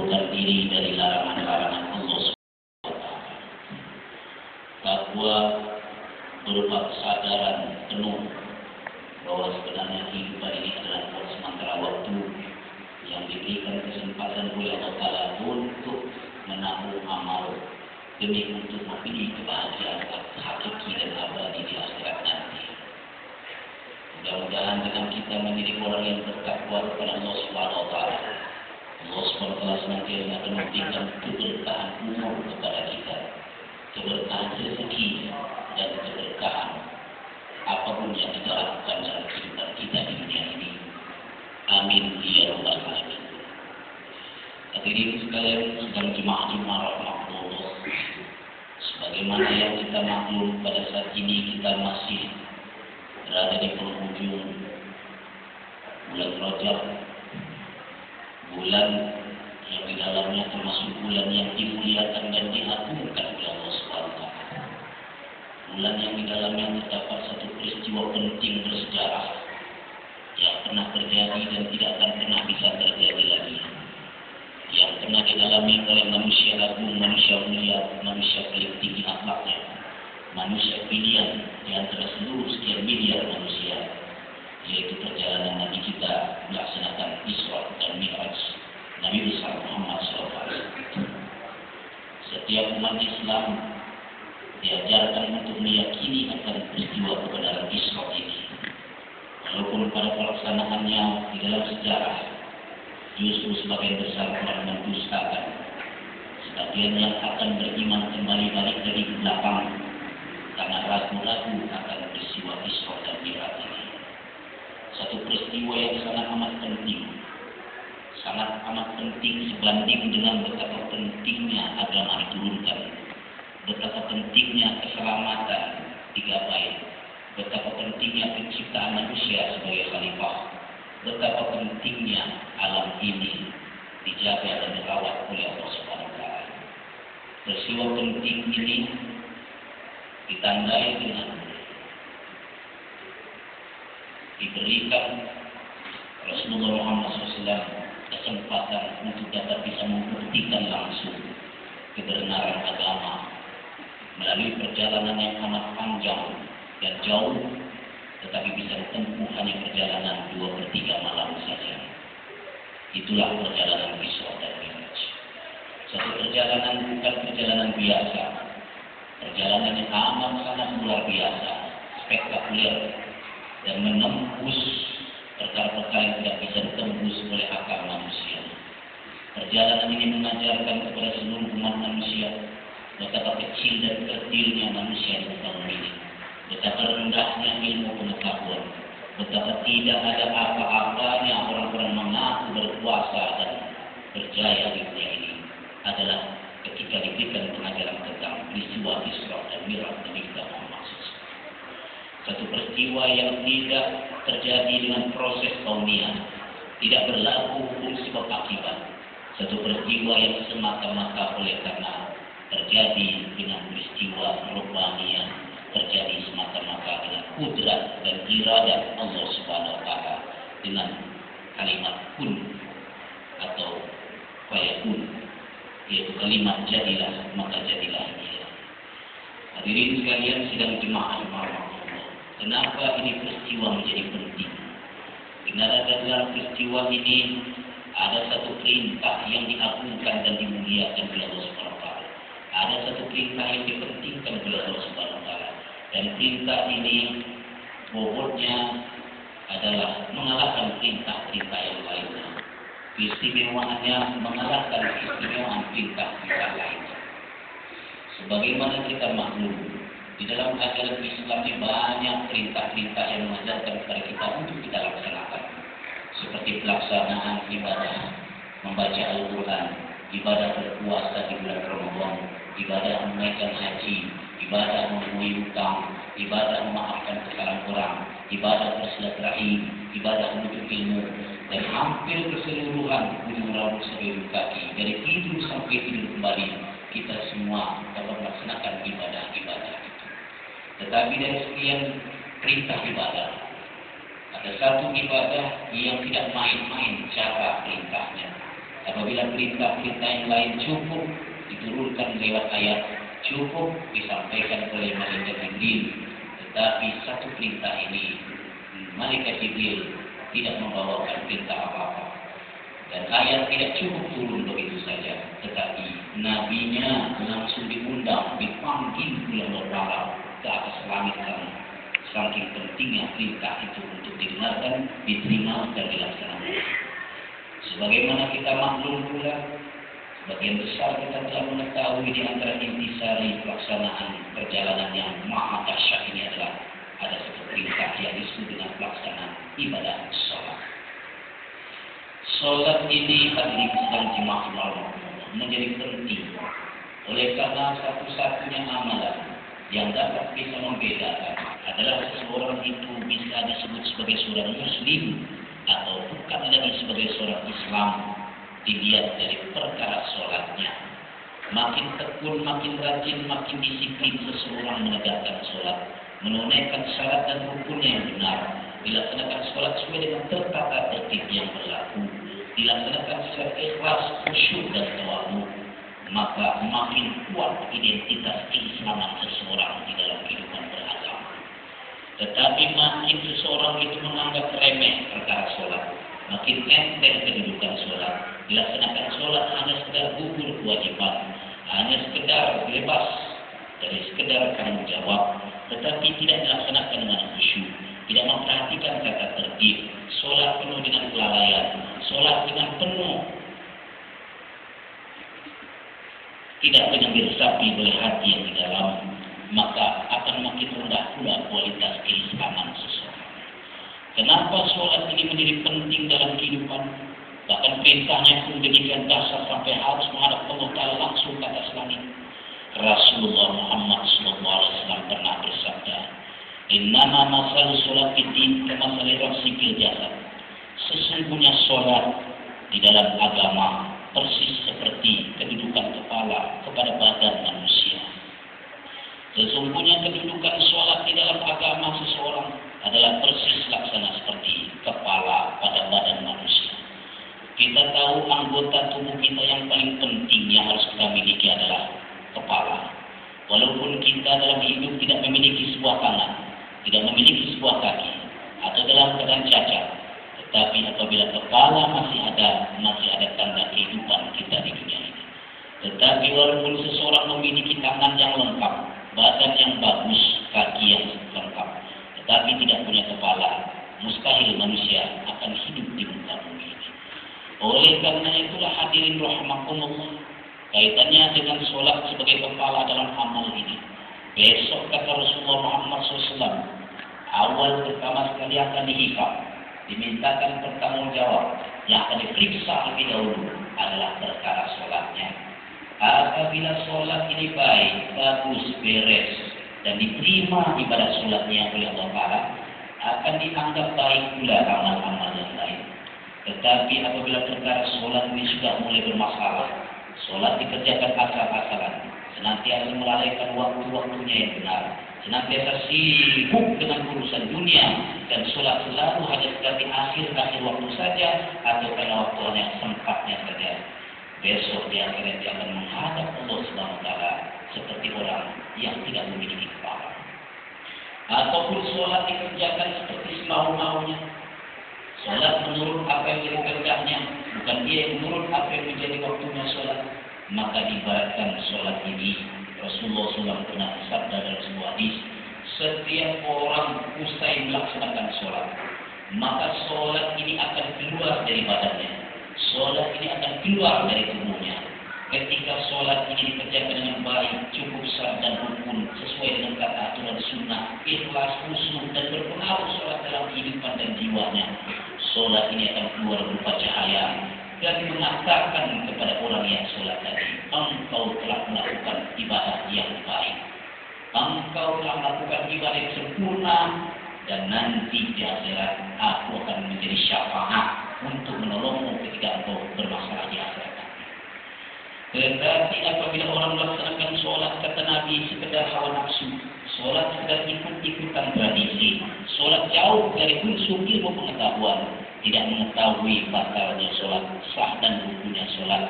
menjauhkan diri dari larangan-larangan Allah SWT. Takwa berupa kesadaran penuh bahwa sebenarnya kehidupan ini adalah sementara waktu yang diberikan kesempatan oleh Allah Ta'ala untuk menabuh amal demi untuk memilih kebahagiaan hakiki dan abadi di akhirat nanti. Mudah-mudahan dengan kita menjadi orang yang bertakwa kepada Allah Subhanahu wa Ta'ala, Allah Subhanahu wa Ta'ala senantiasa akan memberikan keberkahan umur kepada kita, keberkahan rezeki dan keberkahan apapun yang kita lakukan dalam kehidupan kita di dunia ini. Amin ya rabbal alamin. Hadirin sekalian, sedang jemaah-jemaah rahmatullah, sebagaimana yang kita maklum pada saat ini kita masih berada di penghujung bulan Rajab, bulan yang di dalamnya termasuk bulan yang dimuliakan dan diagungkan oleh Allah SWT. Bulan yang di dalamnya terdapat satu peristiwa penting bersejarah yang pernah terjadi dan tidak akan pernah bisa terjadi lagi, yang pernah dialami oleh manusia agung, manusia mulia, manusia paling tinggi akhlaknya, manusia pilihan di antara seluruh sekian miliar manusia, yaitu perjalanan Nabi kita melaksanakan Isra dan Mi'raj Nabi besar Muhammad SAW. Setiap umat Islam diajarkan untuk meyakini akan peristiwa kebenaran Isra ini, walaupun pada pelaksanaannya di dalam sejarah justru sebagian besar orang mendustakan, sebagian yang akan beriman kembali balik dari belakang karena ragu-ragu akan peristiwa Isra dan Mi'raj ini. Satu peristiwa yang sangat amat penting sebanding dengan betapa pentingnya agama diturunkan, betapa pentingnya keselamatan digapai, betapa pentingnya penciptaan manusia sebagai khalifah, betapa pentingnya alam ini dijaga dan dirawat oleh Allah Subhanahu wa Ta'ala. Peristiwa penting ini ditandai dengan diberikan Rasulullah Muhammad SAW kesempatan untuk dapat bisa membuktikan langsung kebenaran agama melalui perjalanan yang amat panjang dan jauh, tetapi bisa ditempuh hanya perjalanan 2/3 malam saja. Itulah perjalanan Isra dan Mi'raj. Satu perjalanan bukan perjalanan biasa, perjalanan yang amat sangat luar biasa, spektakuler, dan menembus perkara-perkara yang tidak bisa ditembus oleh akal manusia. Perjalanan ini mengajarkan kepada seluruh umat manusia betapa kecil dan kerdilnya manusia di muka bumi ini, betapa rendahnya ilmu pengetahuan, betapa tidak ada apa-apanya orang-orang mengaku berkuasa dan berjaya di dunia ini adalah ketika diberikan pengajaran tentang peristiwa Isra dan Mi'raj Nabi kita Muhammad SAW. Satu peristiwa yang tidak terjadi dengan proses kauniyah, tidak berlaku hukum sebab akibat. Satu peristiwa yang semata-mata oleh karena terjadi dengan peristiwa robbaniyah, terjadi semata-mata dengan kudrat dan iradat Allah Subhanahu wa Ta'ala dengan kalimat kun atau fayakun, yaitu kalimat jadilah maka jadilah dia. Hadirin sekalian sidang jemaah rahmatullah, kenapa ini peristiwa menjadi penting? Karena dalam peristiwa ini ada satu perintah yang diagungkan dan dimuliakan oleh Allah Subhanahu wa Ta'ala. Ada satu perintah yang dipentingkan oleh Allah Subhanahu wa Ta'ala. Dan perintah ini bobotnya adalah mengalahkan perintah-perintah yang lainnya. Keistimewaannya mengalahkan keistimewaan perintah-perintah lainnya. Sebagaimana kita maklum, di dalam ajaran Islam ini banyak perintah-perintah yang mengajarkan kepada kita untuk kita laksanakan. Seperti pelaksanaan ibadah, membaca Al-Quran, ibadah berpuasa di bulan Ramadan, ibadah menunaikan haji, ibadah memenuhi hutang, ibadah memaafkan kesalahan orang, ibadah bersilaturahim, ibadah menuntut ilmu, dan hampir keseluruhan ujung rambut sampai ujung kaki, dari tidur sampai tidur kembali, kita semua dapat melaksanakan ibadah-ibadah itu. Tetapi dari sekian perintah ibadah, ada satu ibadah yang tidak main-main cara perintahnya. Ada apabila perintah-perintah yang lain cukup diturunkan lewat ayat, cukup disampaikan oleh malaikat Jibril, tetapi satu perintah ini malaikat Jibril tidak membawakan perintah apa-apa. Dan ayat tidak cukup turun begitu saja, tetapi nabinya langsung diundang, dipanggil bulan berdarah ke atas langit sana. Saking pentingnya perintah itu untuk didengarkan, diterima dan dilaksanakan. Sebagaimana kita maklum pula, sebagian besar kita telah mengetahui di antara intisari pelaksanaan perjalanan yang maha dahsyat ini adalah ada satu perintah yang disebut dengan pelaksanaan ibadah sholat. Sholat ini hadirin sedang dimaklum menjadi penting. Oleh karena satu-satunya amalan yang dapat bisa membedakan adalah seseorang itu bisa disebut sebagai seorang muslim atau bukan lagi sebagai seorang Islam dilihat dari perkara sholatnya. Makin tekun, makin rajin, makin disiplin seseorang menegakkan sholat, menunaikan syarat dan rukunnya yang benar, dilaksanakan sholat sesuai dengan tertata tertib yang berlaku, dilaksanakan secara ikhlas, khusyuk dan tawadhu, maka makin kuat identitas keislaman seseorang di dalam kehidupan beragama. Tetapi makin seseorang itu menganggap remeh perkara sholat, makin enteng kedudukan sholat, dilaksanakan sholat hanya sekedar gugur kewajiban, hanya sekedar bebas dari sekedar tanggung jawab, tetapi tidak dilaksanakan dengan khusyuk, tidak memperhatikan kata tertib, sholat penuh dengan kelalaian, sholat dengan penuh tidak dengan diresapi oleh hati yang di dalam, maka akan makin rendah pula kualitas keislaman seseorang. Kenapa sholat ini menjadi penting dalam kehidupan? Bahkan perintahnya pun demikian dasar sampai harus menghadap Allah Ta'ala langsung ke atas langit. Rasulullah Muhammad SAW pernah bersabda, "Innama masal sholat fiddin kamasali ra'si fil jasad." Sesungguhnya sholat di dalam agama persis seperti kedudukan kepala kepada badan manusia. Sesungguhnya kedudukan sholat di dalam agama seseorang adalah persis laksana seperti kepala pada badan manusia. Kita tahu anggota tubuh kita yang paling penting yang harus kita miliki adalah kepala. Walaupun kita dalam hidup tidak memiliki sebuah tangan, tidak memiliki sebuah kaki, atau dalam keadaan cacat, tetapi apabila kepala masih ada tanda kehidupan kita di dunia ini. Tetapi walaupun seseorang memiliki tangan yang lengkap, badan yang bagus, kaki yang lengkap, tetapi tidak punya kepala, mustahil manusia akan hidup di muka bumi ini. Oleh karena itulah hadirin rahimakumullah, kaitannya dengan sholat sebagai kepala dalam amal ini. Besok kata Rasulullah Muhammad SAW, awal pertama sekali akan dihisab, dimintakan pertanggungjawab, yang akan diperiksa lebih dahulu adalah perkara sholatnya. Apabila sholat ini baik, bagus, beres, dan diterima ibadah sholatnya oleh Allah Ta'ala, akan dianggap baik pula amal-amal yang lain. Tetapi apabila perkara sholat ini sudah mulai bermasalah, sholat dikerjakan asal-asalan, senantiasa melalaikan waktu-waktunya yang benar, senantiasa sibuk dengan urusan dunia, dan sholat selalu hanya sekedar di akhir waktu saja, atau karena waktu hanya sempatnya saja. Besok di akhirat dia akan menghadap Allah Subhanahu wa Ta'ala seperti orang yang tidak memiliki kepala. Ataupun sholat dikerjakan seperti semau-maunya. Sholat menurut apa yang menjadi kehendaknya, bukan dia yang menurut apa yang menjadi waktunya sholat. Maka diibaratkan sholat ini, Rasulullah SAW pernah bersabda dalam sebuah hadis, setiap orang usai melaksanakan sholat, maka sholat ini akan keluar dari badannya, sholat ini akan keluar dari tubuhnya. Ketika sholat ini dikerjakan dengan baik, cukup sah dan rukun, sesuai dengan kata aturan sunnah, ikhlas, khusyuk, dan berpengaruh sholat dalam kehidupan dan jiwanya, sholat ini akan keluar berupa cahaya dan mengatakan kepada orang yang sholat tadi, engkau telah melakukan ibadah yang baik, engkau telah melakukan ibadah yang sempurna, dan nanti di akhirat aku akan menjadi syafaat untuk menolongmu ketika engkau bermasalah di akhirat. Tetapi apabila orang melaksanakan sholat, kata Nabi, sekedar hawa nafsu, sholat sekedar ikut-ikutan tradisi, sholat jauh dari unsur ilmu pengetahuan, tidak mengetahui batalnya sholat, sah dan rukunnya sholat.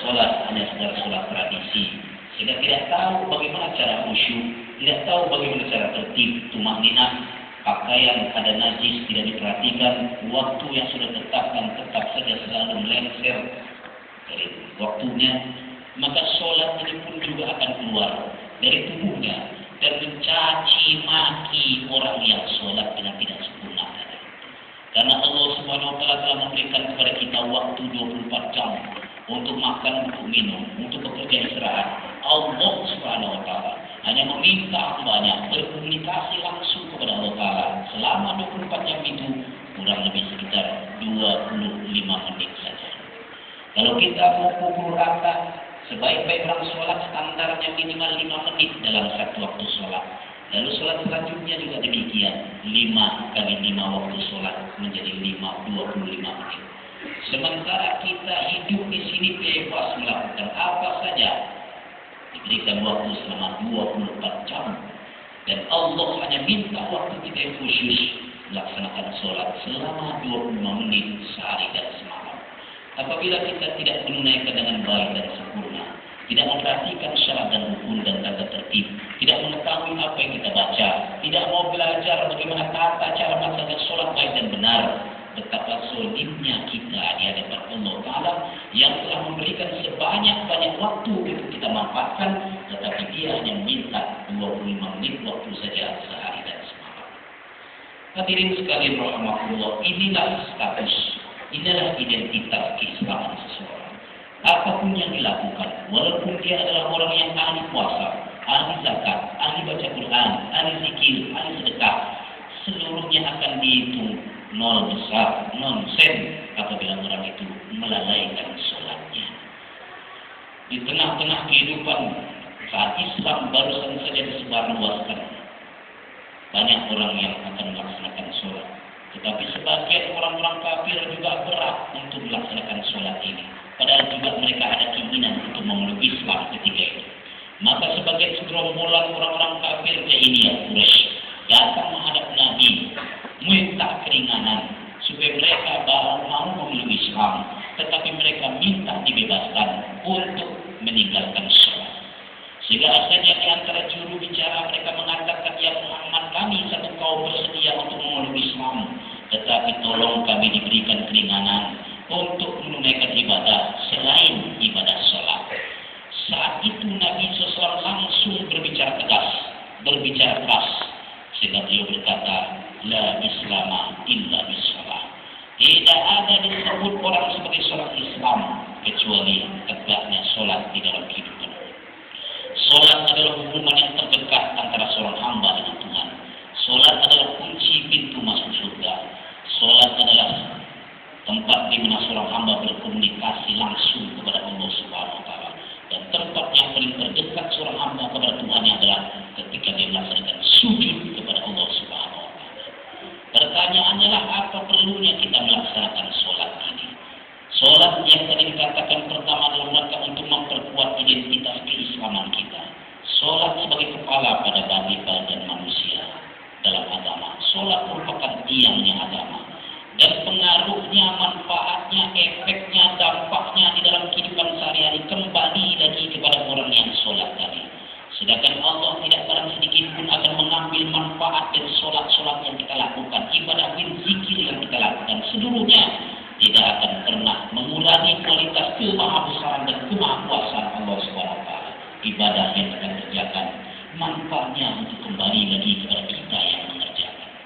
Sholat hanya sekedar sholat tradisi, sehingga tidak tahu bagaimana cara khusyuk, tidak tahu bagaimana cara tertib, tumakninah, pakaian ada najis tidak diperhatikan, waktu yang sudah tetapkan tetap saja selalu melengsir dari waktunya, maka sholat ini pun juga akan keluar dari tubuhnya dan mencaci maki orang yang sholat dengan tidak sempurna. Karena Allah Subhanahu wa taala telah memberikan kepada kita waktu 24 jam untuk makan, untuk minum, untuk bekerja istirahat. Allah Subhanahu wa taala hanya meminta hambanya berkomunikasi langsung kepada Allah taala selama 24 jam itu kurang lebih sekitar 25 menit saja. Kalau kita mau pukul rata, sebaik-baik orang sholat standarnya minimal 5 menit dalam satu waktu sholat. Lalu sholat selanjutnya juga demikian, 5 kali 5 waktu sholat menjadi 25 menit. Sementara kita hidup di sini bebas melakukan apa saja, diberikan waktu selama 24 jam, dan Allah hanya minta waktu kita yang khusus melaksanakan sholat selama 25 menit sehari dan semalam. Apabila kita tidak menunaikan dengan baik dan sempurna, tidak memperhatikan syarat dan rukun dan tata tertib, tidak mengetahui apa yang kita baca, tidak mau belajar bagaimana tata cara melaksanakan sholat baik dan benar, betapa zolimnya kita di hadapan Allah Ta'ala yang telah memberikan sebanyak-banyak waktu untuk kita manfaatkan, tetapi dia hanya minta 25 menit waktu saja sehari dan semalam. Hadirin sekalian rahmatullah, inilah status, inilah identitas keislaman seseorang. Apapun yang dilakukan, walaupun dia adalah orang yang ahli puasa, ahli zakat, ahli baca Quran, ahli zikir, ahli sedekah, seluruhnya akan dihitung nol besar, nonsen apabila orang itu melalaikan sholatnya. Di tengah-tengah kehidupan saat Islam barusan saja disebarluaskan, banyak orang yang akan melaksanakan sholat, tetapi sebagian orang-orang kafir juga berat untuk melaksanakan sholat ini. Padahal juga mereka ada keinginan untuk memeluk Islam ketika itu. Maka sebagai segerombolan orang-orang kafir Jahiliyah Quraisy datang menghadap Nabi, minta keringanan supaya mereka mau memeluk Islam, tetapi mereka minta dibebaskan untuk meninggalkan sholat. Sehingga asalnya di antara juru bicara mereka mengatakan, ya Muhammad, kami satu kaum bersedia untuk memeluk Islam, tetapi tolong kami diberikan keringanan untuk menunaikan ibadah selain ibadah sholat. Saat itu Nabi SAW langsung berbicara tegas, berbicara keras, sehingga beliau berkata, la islama illa bisalah. Tidak ada disebut orang sebagai seorang Islam kecuali tegaknya sholat di dalam kehidupan. Sholat adalah hubungan yang terdekat antara seorang hamba dengan Tuhan. Sholat adalah kunci pintu masuk surga. Sholat adalah tempat di mana seorang hamba berkomunikasi langsung kepada Allah Subhanahu wa taala. Dan tempat yang paling terdekat seorang hamba kepada Tuhan adalah ketika dia melaksanakan sujud kepada Allah Subhanahu wa taala. Pertanyaannya lah, apa perlunya kita melaksanakan sholat ini? Sholat yang tadi dikatakan pertama adalah rangka untuk memperkuat identitas keislaman kita. Sholat sebagai kepala pada badan manusia dalam agama. Sholat merupakan tiangnya agama. Dan pengaruhnya, manfaatnya, efeknya, dampaknya di dalam kehidupan sehari-hari kembali lagi kepada orang yang sholat tadi. Sedangkan Allah tidak barang sedikit pun akan mengambil manfaat dari sholat-sholat yang kita lakukan, ibadah dan zikir yang kita lakukan, seluruhnya tidak akan pernah mengurangi kualitas kemahabesaran dan kemahakuasaan Allah SWT. Ibadah yang kita kerjakan, manfaatnya untuk kembali lagi